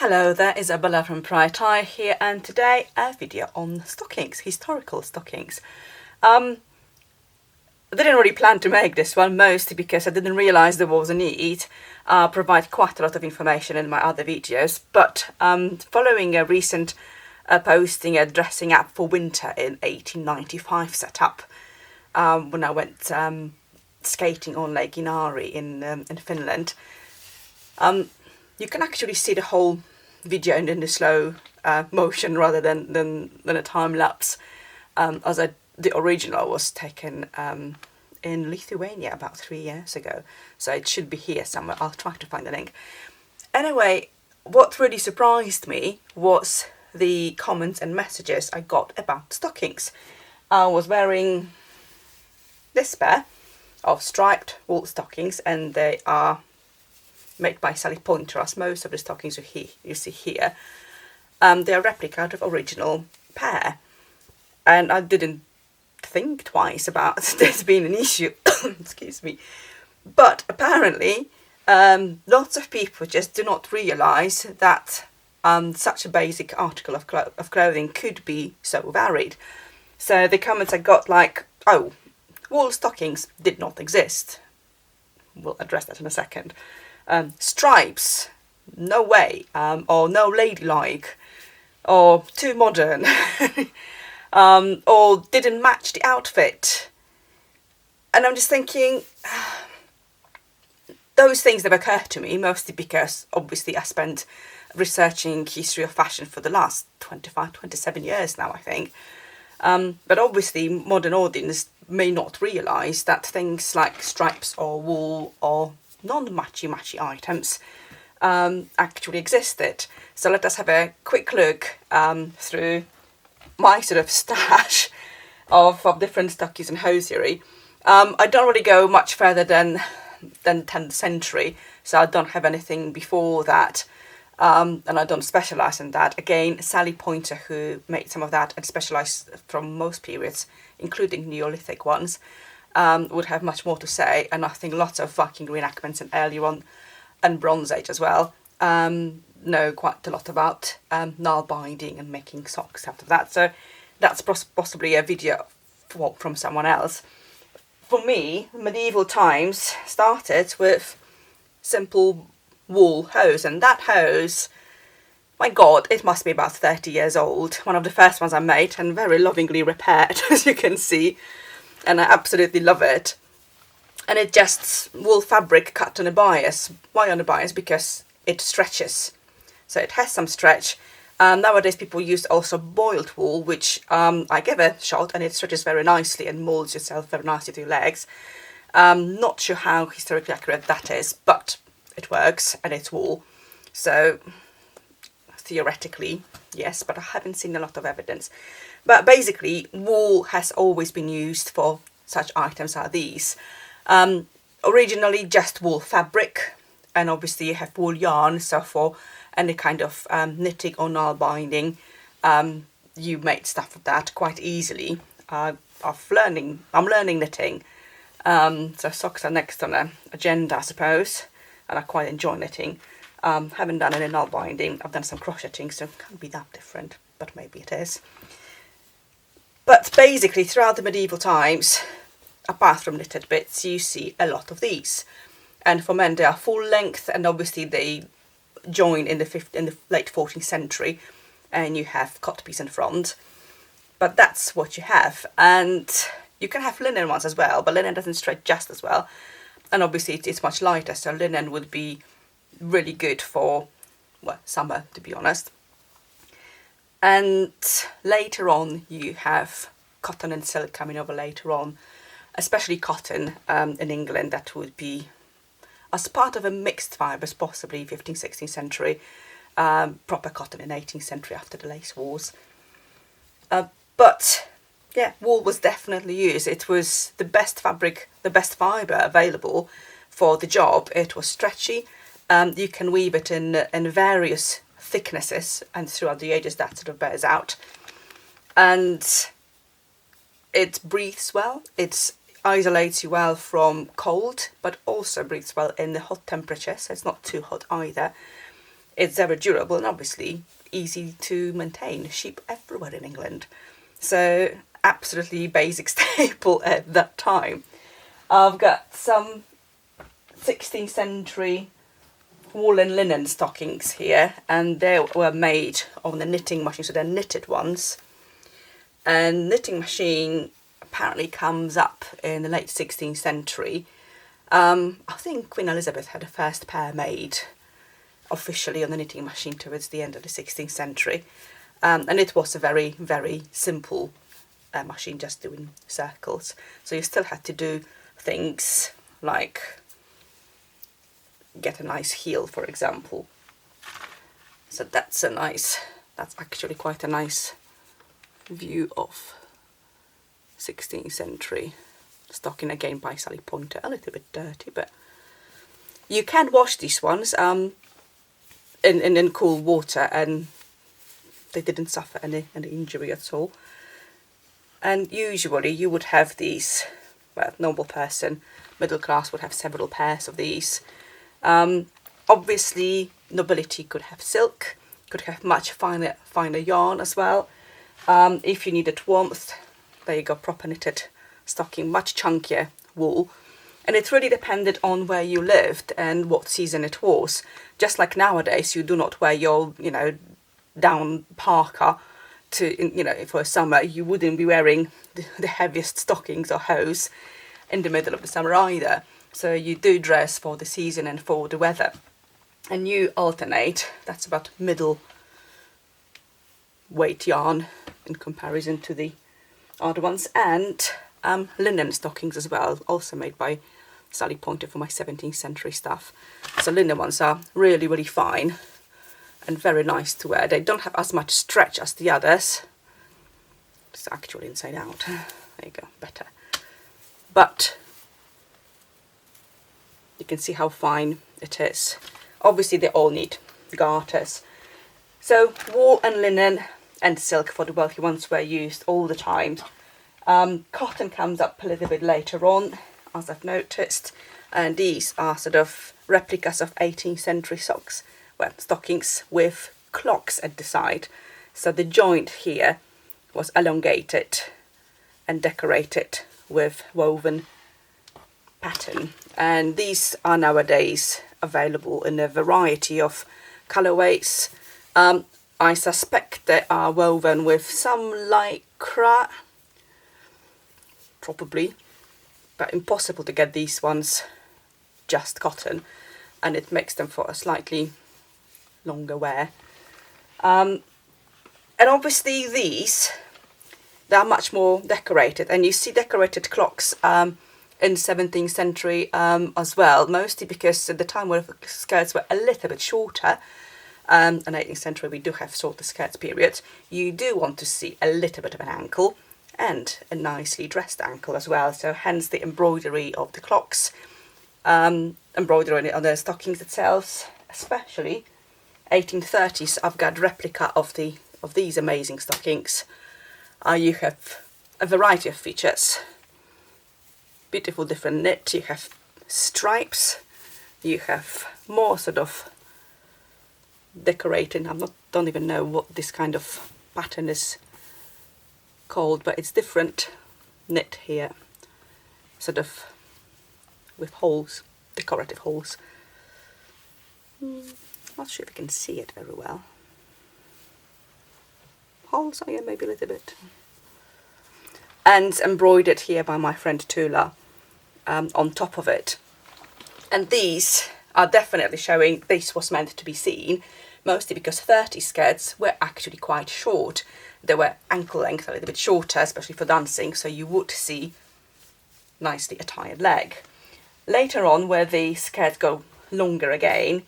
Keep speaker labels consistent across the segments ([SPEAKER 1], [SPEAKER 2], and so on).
[SPEAKER 1] Hello there, Isabella from Prior Tie here, and today a video on stockings, historical stockings. I didn't really plan to make this one, mostly because I didn't realise there was a need. I provide quite a lot of information in my other videos, but following a recent posting a dressing up for winter in 1895 setup, when I went skating on Lake Inari in Finland. You can actually see the whole video in the slow motion rather than a time lapse, as the original was taken in Lithuania about 3 years ago, so it should be here somewhere. I'll try to find the link. Anyway, what really surprised me was the comments and messages I got about stockings. I was wearing this pair of striped wool stockings, and they are made by Sally Pointer, as most of the stockings you see here. They are replica out of original pair, and I didn't think twice about this being an issue. Excuse me. But apparently lots of people just do not realise that such a basic article of clothing could be so varied. So the comments I got like, oh, wool stockings did not exist. We'll address that in a second. Stripes, no way, or no ladylike, or too modern, or didn't match the outfit. And I'm just thinking, those things never occurred to me, mostly because obviously I spent researching history of fashion for the last 27 years now, I think. But obviously modern audience may not realise that things like stripes or wool or non-matchy items actually existed. So let us have a quick look through my sort of stash of different stockings and hosiery. I don't really go much further than 10th century, so I don't have anything before that, and I don't specialise in that. Again, Sally Pointer, who made some of that and specialised from most periods, including Neolithic ones, would have much more to say, and I think lots of Viking reenactments and earlier on, and Bronze Age as well, know quite a lot about nail binding and making socks out of that. So that's possibly a video from someone else. For me, medieval times started with simple wool hose, and that hose, my God, it must be about 30 years old. One of the first ones I made and very lovingly repaired, as you can see. And I absolutely love it. And it's just wool fabric cut on a bias. Why on a bias? Because it stretches. So it has some stretch. Nowadays people use also boiled wool, which I gave a shot, and it stretches very nicely and molds yourself very nicely to your legs. Not sure how historically accurate that is, but it works and it's wool. So theoretically, yes, but I haven't seen a lot of evidence. But basically, wool has always been used for such items as these. Originally just wool fabric, and obviously you have wool yarn, so for any kind of knitting or nail binding, you made stuff of that quite easily. I'm learning knitting, so socks are next on the agenda, I suppose, and I quite enjoy knitting. Haven't done any nail binding. I've done some crocheting, so it can't be that different, but maybe it is. But basically, throughout the medieval times, apart from knitted bits, you see a lot of these. And for men, they are full length, and obviously they join in the late 14th century, and you have codpiece in front. But that's what you have. And you can have linen ones as well, but linen doesn't stretch just as well. And obviously it's much lighter, so linen would be really good for, well, summer, to be honest. And later on you have cotton and silk coming over later on, especially cotton in England. That would be as part of a mixed fibres, possibly 15th, 16th century, proper cotton in 18th century after the lace wars. But yeah, wool was definitely used. It was the best fabric, the best fibre available for the job. It was stretchy. You can weave it in various thicknesses, and throughout the ages that sort of bears out. And it breathes well. It isolates you well from cold, but also breathes well in the hot temperatures, so it's not too hot either. It's very durable and obviously easy to maintain. Sheep everywhere in England. So absolutely basic staple at that time. I've got some 16th century woolen linen stockings here, and they were made on the knitting machine, so they're knitted ones. And knitting machine apparently comes up in the late 16th century. I think Queen Elizabeth had the first pair made officially on the knitting machine towards the end of the 16th century. And it was a very, very simple machine, just doing circles. So you still had to do things like get a nice heel, for example. So that's actually quite a nice view of 16th century stocking, again by Sally Pointer. A little bit dirty, but you can wash these ones in cool water, and they didn't suffer any injury at all. And usually you would have these, well, normal person, middle class would have several pairs of these. Obviously nobility could have silk, could have much finer yarn as well. If you needed warmth, there you go, proper knitted stocking, much chunkier wool. And it really depended on where you lived and what season it was. Just like nowadays, you do not wear your, down parka to, for summer. You wouldn't be wearing the heaviest stockings or hose in the middle of the summer either. So you do dress for the season and for the weather. And you alternate, that's about middle weight yarn in comparison to the other ones. And linen stockings as well, also made by Sally Pointer for my 17th century stuff. So linen ones are really, really fine and very nice to wear. They don't have as much stretch as the others. It's actually inside out. There you go, better. But you can see how fine it is. Obviously they all need garters. So wool and linen and silk for the wealthy ones were used all the time. Cotton comes up a little bit later on, as I've noticed, and these are sort of replicas of 18th century stockings with clocks at the side. So the joint here was elongated and decorated with woven pattern, and these are nowadays available in a variety of colorways. I suspect they are woven with some lycra, probably, but impossible to get these ones just cotton, and it makes them for a slightly longer wear. And obviously they are much more decorated, and you see decorated clocks in 17th century as well, mostly because at the time where skirts were a little bit shorter, in 18th century we do have shorter skirts period, you do want to see a little bit of an ankle and a nicely dressed ankle as well, so hence the embroidery of the clocks, embroidery on the stockings itself, especially 1830s. I've got replica of these amazing stockings. You have a variety of features, beautiful different knit, you have stripes, you have more sort of decorating. Don't even know what this kind of pattern is called, but it's different knit here, sort of with holes, decorative holes. Not sure if you can see it very well. Holes, oh yeah, maybe a little bit. And embroidered here by my friend Tula on top of it. And these are definitely showing this was meant to be seen, mostly because 30 skirts were actually quite short. They were ankle length, a little bit shorter, especially for dancing, so you would see nicely attired leg. Later on, where the skirts go longer again,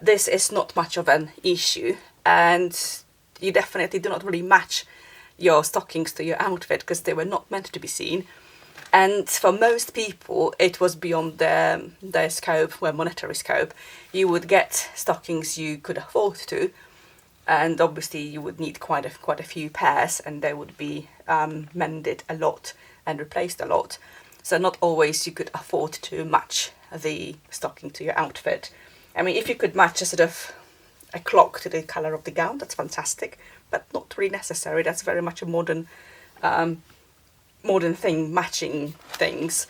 [SPEAKER 1] this is not much of an issue, and you definitely do not really match your stockings to your outfit because they were not meant to be seen. And for most people, it was beyond their scope, well, monetary scope. You would get stockings you could afford to, and obviously you would need quite a few pairs, and they would be mended a lot and replaced a lot. So not always you could afford to match the stocking to your outfit. I mean, if you could match a sort of a clock to the colour of the gown, that's fantastic, but not really necessary. That's very much a modern thing, matching things.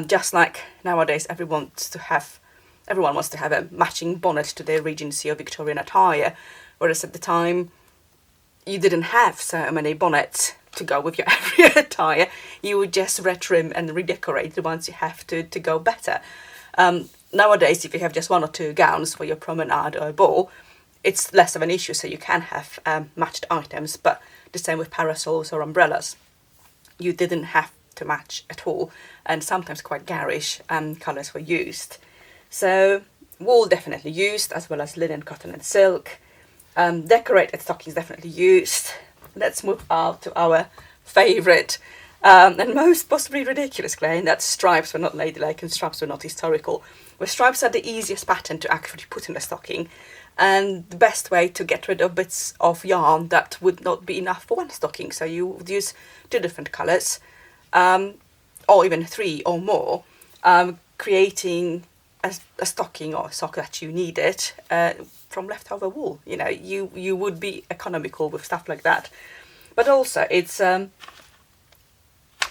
[SPEAKER 1] Just like nowadays everyone wants to have a matching bonnet to their Regency or Victorian attire, whereas at the time you didn't have so many bonnets to go with your every attire. You would just retrim and redecorate the ones you have to go better. Nowadays, if you have just one or two gowns for your promenade or a ball, it's less of an issue, so you can have matched items, but the same with parasols or umbrellas. You didn't have to match at all, and sometimes quite garish colours were used. So wool definitely used, as well as linen, cotton and silk. Decorated stockings definitely used. Let's move on to our favourite and most possibly ridiculous claim that stripes were not ladylike and stripes were not historical. Well, stripes are the easiest pattern to actually put in a stocking, and the best way to get rid of bits of yarn that would not be enough for one stocking. So you would use 2 different colours, or even 3 or more, creating a stocking or a sock that you needed from leftover wool. You know, you would be economical with stuff like that, but also it's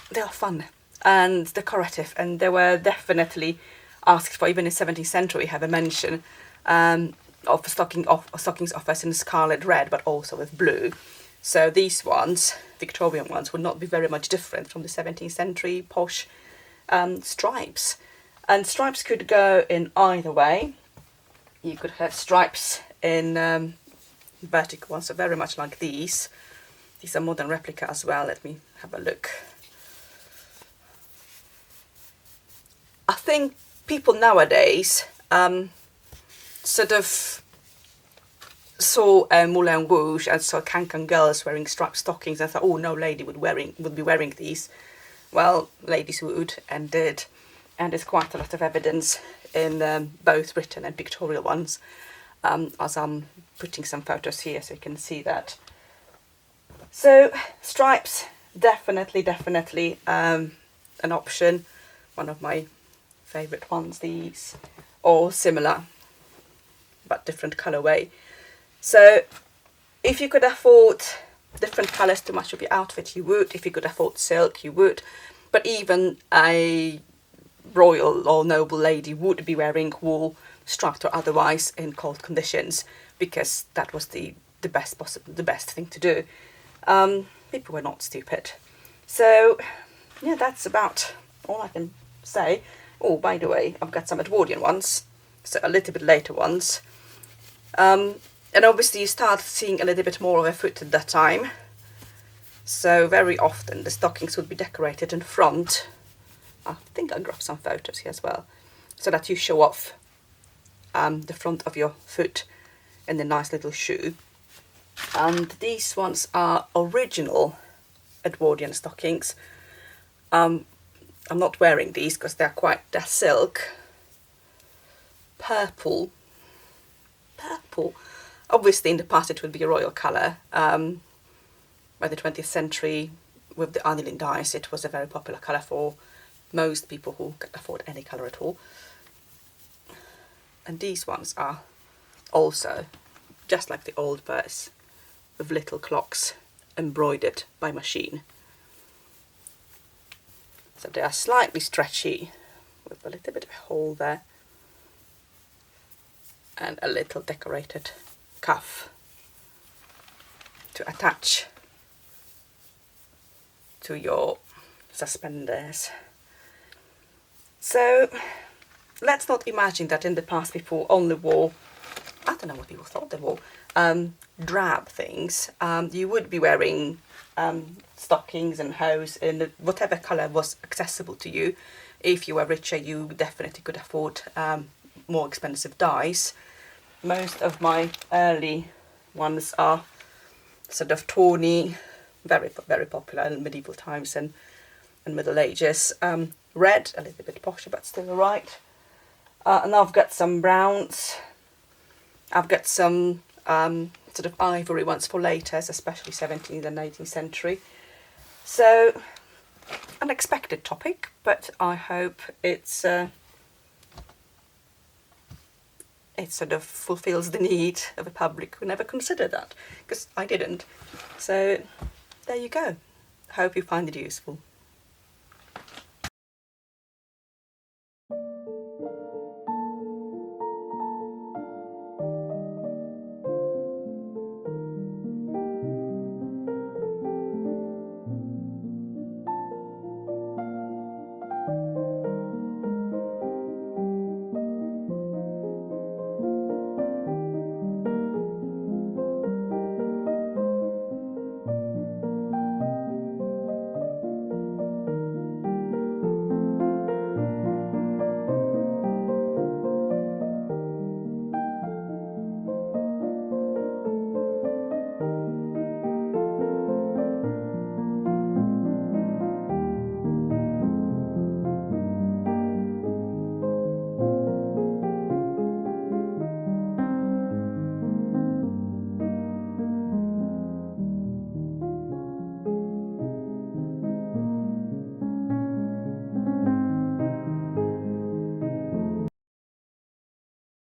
[SPEAKER 1] they are fun and decorative, and they were definitely asked for. Even in the 17th century, we have a mention of stockings offers in scarlet red, but also with blue. So these ones, Victorian ones, would not be very much different from the 17th century posh stripes. And stripes could go in either way. You could have stripes in vertical ones, so very much like these. These are modern replica as well. Let me have a look. I think people nowadays sort of saw Moulin Rouge and saw Cancan girls wearing striped stockings and thought, oh, no lady would be wearing these. Well, ladies would and did, and there's quite a lot of evidence in both written and pictorial ones, as I'm putting some photos here so you can see that. So stripes, definitely an option. One of my favourite ones, these, or similar but different colourway. So if you could afford different colours to match with your outfit, you would. If you could afford silk, you would. But even a royal or noble lady would be wearing wool, striped or otherwise, in cold conditions, because that was the best thing to do. People were not stupid. So yeah, that's about all I can say. Oh, by the way, I've got some Edwardian ones, so a little bit later ones. And obviously you start seeing a little bit more of a foot at that time. So very often the stockings would be decorated in front. I think I grabbed some photos here as well, so that you show off the front of your foot in the nice little shoe. And these ones are original Edwardian stockings. I'm not wearing these because they're silk. Purple. Obviously in the past it would be a royal colour. By the 20th century, with the aniline dyes, it was a very popular colour for most people who could afford any colour at all. And these ones are also just like the old verse, with little clocks embroidered by machine. So they are slightly stretchy, with a little bit of a hole there, and a little decorated cuff to attach to your suspenders. So let's not imagine that in the past people only wore, I don't know what people thought they wore, drab things. You would be wearing stockings and hose in whatever colour was accessible to you. If you were richer, you definitely could afford more expensive dyes. Most of my early ones are sort of tawny, very popular in medieval times and Middle Ages. Red, a little bit posher, but still alright. And I've got some browns. I've got some sort of ivory ones for later, especially 17th and 18th century. So, unexpected topic, but I hope it's it sort of fulfills the need of a public who never considered that, because I didn't. So there you go. Hope you find it useful.